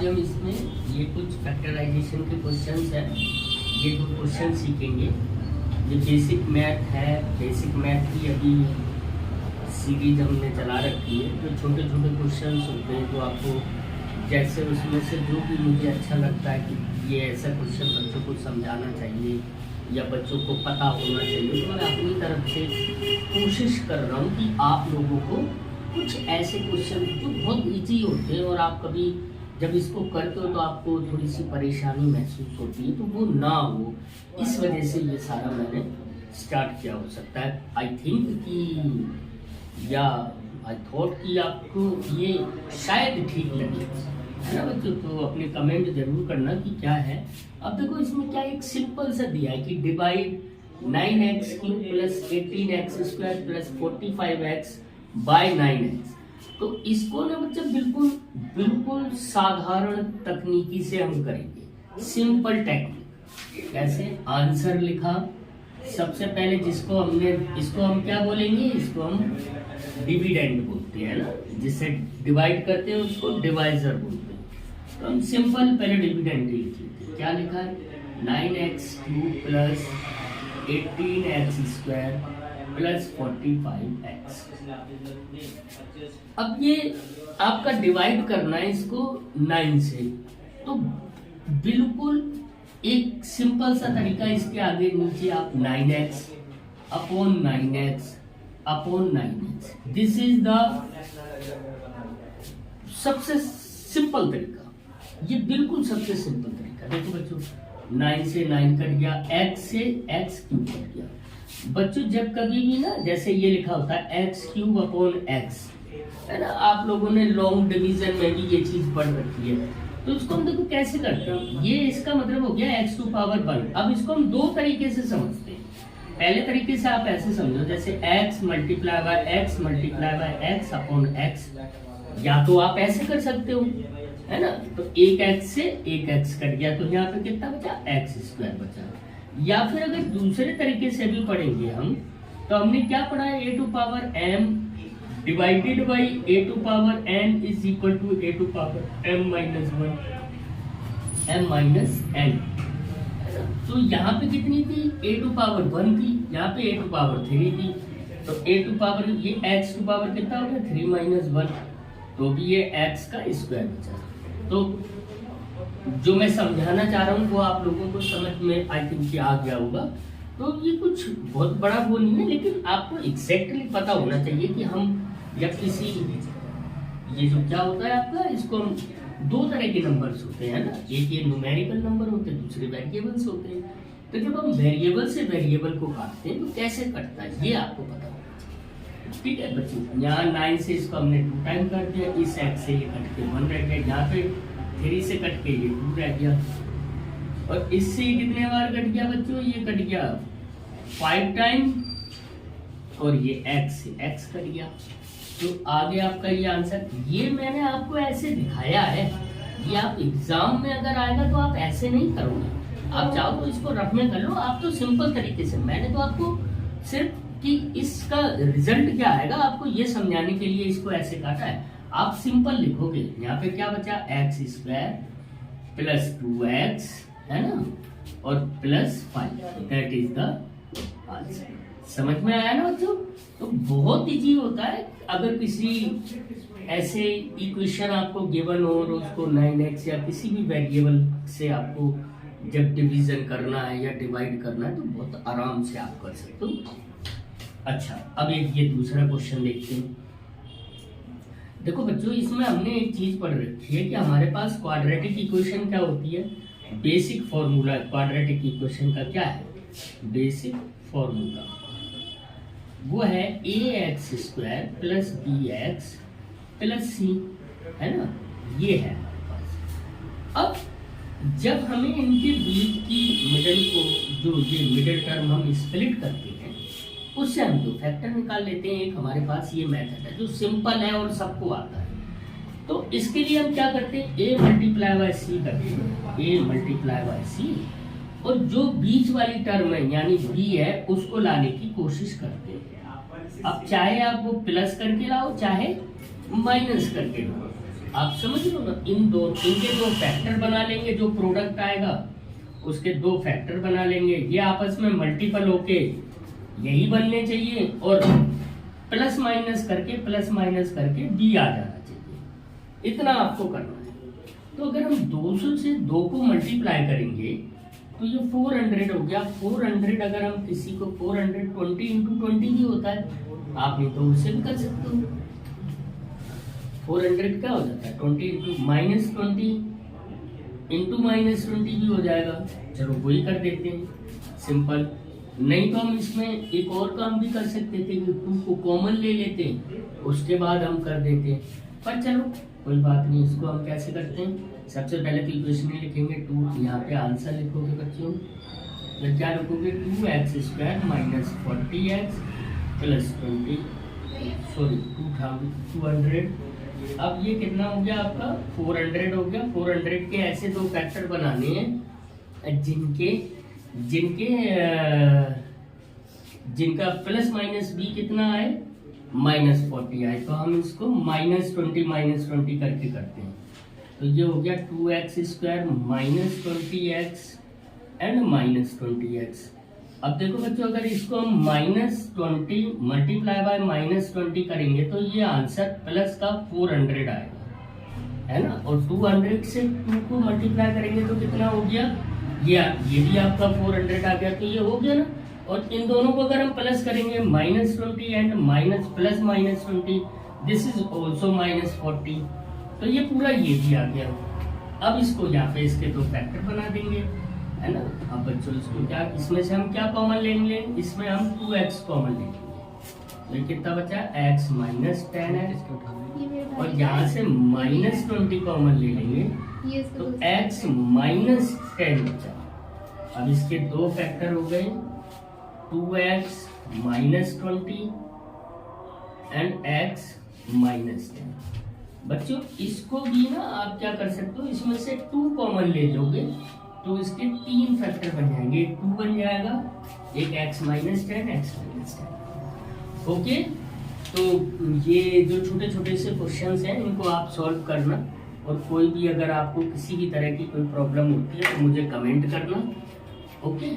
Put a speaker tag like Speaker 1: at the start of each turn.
Speaker 1: हम इसमें ये कुछ फैक्टराइजेशन के क्वेश्चंस हैं, ये दो क्वेश्चन सीखेंगे। ये बेसिक मैथ है, बेसिक मैथ की अभी सीरीज हमने चला रखी है। तो छोटे छोटे क्वेश्चंस होते हैं, तो आपको जैसे उसमें से जो भी मुझे अच्छा लगता है कि ये ऐसा क्वेश्चन बच्चों को समझाना चाहिए या बच्चों को पता होना चाहिए, तो मैं अपनी तरफ से कोशिश कर रहा हूँ कि आप लोगों को कुछ ऐसे क्वेश्चन जो बहुत इजी होते हैं और आप कभी जब इसको करते हो तो आपको थोड़ी सी परेशानी महसूस होती है, तो वो ना हो, इस वजह से ये सारा मैंने स्टार्ट किया हो सकता है। आई थिंक कि या आई थॉट कि आपको ये शायद ठीक लगे, है ना बच्चों। तो अपने कमेंट जरूर करना कि क्या है। अब देखो इसमें क्या एक सिंपल सा दिया है कि divide 9x³ + 18x² + 45x bye 9x। तो इसको ना बच्चा बिल्कुल साधारण तकनीकी से हम करेंगे, सिंपल टेक्निक। कैसे? आंसर लिखा, सबसे पहले जिसको हम क्या बोलेंगे, इसको हम डिविडेंड बोलते हैं ना, जिससे डिवाइड करते हैं उसको डिवाइजर बोलते हैं। तो हम सिंपल पहले डिविडेंड लिख लेते हैं। क्या लिखा है? 9x³ + 18x² + 45x। अब ये आपका डिवाइड करना है इसको 9 से, तो बिल्कुल एक सिंपल सा तरीका, इसके आगे नीचे आप 9x upon 9x upon 9x, this is the सबसे सिंपल तरीका। ये बिल्कुल सबसे सिंपल तरीका। देखो बच्चों, 9 से 9 कट गया, x से x³ कट गया। बच्चों जब कभी भी ना, जैसे ये लिखा होता है x³ अपॉन x, है ना, आप लोगों ने लॉन्ग डिवीजन में भी ये चीज पढ़ रखी है। तो इसको हम देखो कैसे करते हैं। ये इसका मतलब हो गया x⁴1। अब इसको हम दो तरीके से समझते हैं। पहले तरीके से आप ऐसे समझो, जैसे x × x × x upon x, या तो आप ऐसे कर सकते हो, है ना। तो एक x से एक x कट गया, तो यहाँ पे कितना बचा? x² बचा। या फिर अगर दूसरे तरीके से भी पढ़ेंगे हम, तो हमने क्या पढ़ा है? a⁴m divided by a⁴n is equal to a⁴m - 1 m - n। तो यहाँ पे कितनी थी? a⁴1 थी, यहाँ पे a⁴3 थी। तो ये x⁴ कितना हो गया? 3 - 1, तो भी ये x का स्क्वायर बचा। तो जो मैं समझाना चाह रहा हूँ वो आप लोगों को समझ में आई थिंक आ गया होगा। तो ये कुछ बहुत बड़ा वो नहीं है, लेकिन आपको एग्जैक्टली पता होना चाहिए कि हम जब किसी, ये जो क्या होता है आपका, इसको हम दो तरह के नंबर्स होते हैं ना, एक ये न्यूमेरिकल नंबर होते हैं, दूसरे वेरिएबल्स होते हैं। तो जब हम वेरिएबल से वेरिएबल को काटते हैं तो कैसे कटता है ये आपको पता होना चाहिए। ठीक है बच्चों, यहाँ 9 से इसको हमने 2 टाइम कर दिया, इस x से ये कट के 1 रह गया, यहाँ पे 3 से कट के ये 2 रह गया, और इससे कितने बार कट गया बच्चों? ये कट गया 5 टाइम, और ये x से x कट गया। तो आगे आपका ये आंसर, ये मैंने आपको ऐसे दिखाया है। ये आप एग्जाम में अगर आएगा तो आप ऐसे नहीं करोगे। आप चाहो तो इसको रफ में कर लो, आप तो सिंपल तरीके से, मैंने तो आपको सिर्फ कि इसका रिजल्ट क्या आएगा आपको ये समझाने के लिए इसको ऐसे काटा है। आप सिंपल लिखोगे, यहाँ पे क्या बचा? x² + 2x, है ना, और +5, दैट इज द आंसर। समझ में आया ना बच्चों? तो बहुत इजी होता है। अगर किसी ऐसे इक्वेशन आपको गिवन हो और उसको 9x या किसी भी वेरिएबल से आपको जब डिवीजन करना है या डिवाइड करना है, तो बहुत आराम से आप कर सकते हो। अच्छा, अब एक ये दूसरा क्वेश्चन देखते हैं। देखो बच्चों, इसमें हमने एक चीज पढ़ रखी है कि हमारे पास क्वाड्रेटिक इक्वेशन क्या होती है। बेसिक फॉर्मूला क्वाड्रेटिक इक्वेशन का क्या है? बेसिक फॉर्मूला वो है ax² + bx + c, है ना, ये है हमारे पास। अब जब हमें इनके बीच की मिडल को, जो ये मिडल टर्म हम स्प्लिट करते हैं, उससे हम दो फैक्टर निकाल लेते हैं। एक हमारे पास ये मेथड है जो सिंपल है और सबको आता है। तो इसके लिए हम क्या करते हैं? a × c करते हैं, a × c, और जो बीच वाली टर्म है यानी b है उसको लाने की कोशिश करते हैं। अब चाहे आप वो प्लस करके लाओ चाहे माइनस करके लाओ, आप समझ लो ना, इनके दो फैक्टर बना लेंगे, जो प्रोडक्ट आएगा उसके दो फैक्टर बना लेंगे, ये आपस में मल्टीपल होके यही बनने चाहिए, और प्लस माइनस करके बी आ जाना चाहिए। इतना आपको करना है। तो अगर हम 200 से 2 को मल्टीप्लाई करेंगे तो ये 400 हो गया। 400 अगर हम किसी को 420 इंटू 20 भी होता है, आप नहीं तो उससे भी कर सकते हो। 400 क्या हो जाता है 20 इंटू -20 भी हो जाएगा। चलो वही कर देते हैं, सिंपल। नहीं तो हम इसमें एक और काम भी कर सकते थे कि 2 को कॉमन ले लेते हैं, उसके बाद हम कर देते हैं, पर चलो कोई बात नहीं। इसको हम कैसे करते हैं, सबसे पहले तो इक्वेशन में लिखेंगे 2, यहाँ पे आंसर लिखोगे बच्चों, तो क्या लिखोगे 2x² minus 40x plus 20, sorry 200। अब ये कितना हो गया आपका 400 हो गया। 400 के ऐसे दो फैक्टर बनाने हैं जिनका प्लस माइनस बी कितना आए -40 आए, तो हम इसको -20 करके करते हैं। तो ये हो गया 2x² minus 20x and -20x। अब देखो बच्चों, अगर इसको हम -20 मल्टीप्लाई बाय -20 करेंगे तो ये आंसर प्लस का 400 आएगा, है ना। और 200 से 2 को मल्टीप्लाई करेंगे तो कितना हो गया, ये भी आपका 400 आ गया, तो ये हो गया ना। और इन दोनों को अगर हम प्लस करेंगे -20 and plus -20, this is also -40, तो ये पूरा ये भी आ गया। अब इसको यहाँ पे इसके दो फैक्टर बना देंगे, है ना। अब बच्चों इसको क्या, इसमें से हम क्या कॉमन लेंगे, इसमें हम 2x कॉमन लेंगे, तो कितना बचा x माइनस 10x, और यहाँ से -20 कॉमन ले लेंगे तो x माइनस 10 बचा। अब इसके दो फैक्टर हो गए 2x minus 20 and x minus 10। बच्चों इसको भी ना आप क्या कर सकते हो, इसमें से 2 कॉमन ले लोगे तो इसके 3 फैक्टर बन जाएंगे, 2 बन जाएगा, एक x minus 10, x minus 10। Okay, तो ये जो छोटे छोटे से क्वेश्चंस हैं इनको आप सॉल्व करना, और कोई भी अगर आपको किसी भी तरह की कोई प्रॉब्लम होती है तो मुझे कमेंट करना। ओके।